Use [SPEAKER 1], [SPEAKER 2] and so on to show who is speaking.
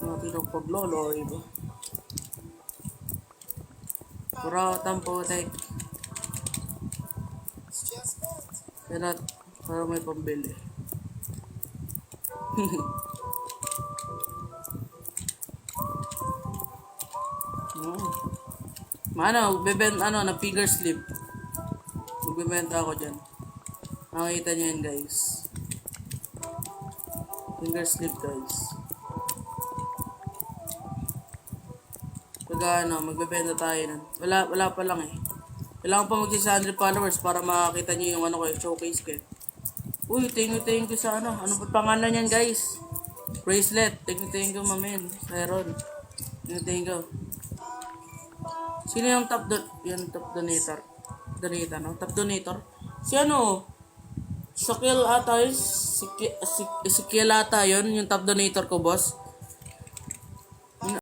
[SPEAKER 1] natin ang pagloloy ba? Kuratan po, tek. Kaya para may pambili. Mano, na finger slip. Magbebenta ako dyan. Makikita nyo yan, guys. Finger slip, guys. Pag magbebenta tayo nun. Wala pa lang eh. Kailangan pa mag-600 followers para makakita nyo yung yung showcase ko eh. Uy, thank you sa ano. Ano pa pangalan yan, guys? Bracelet. Thank you, mamen. Meron. Thank you. Sino yung top donator? Top donator? Si Shakil ata yun. Si Kiel ata yun, yung top donator ko, boss.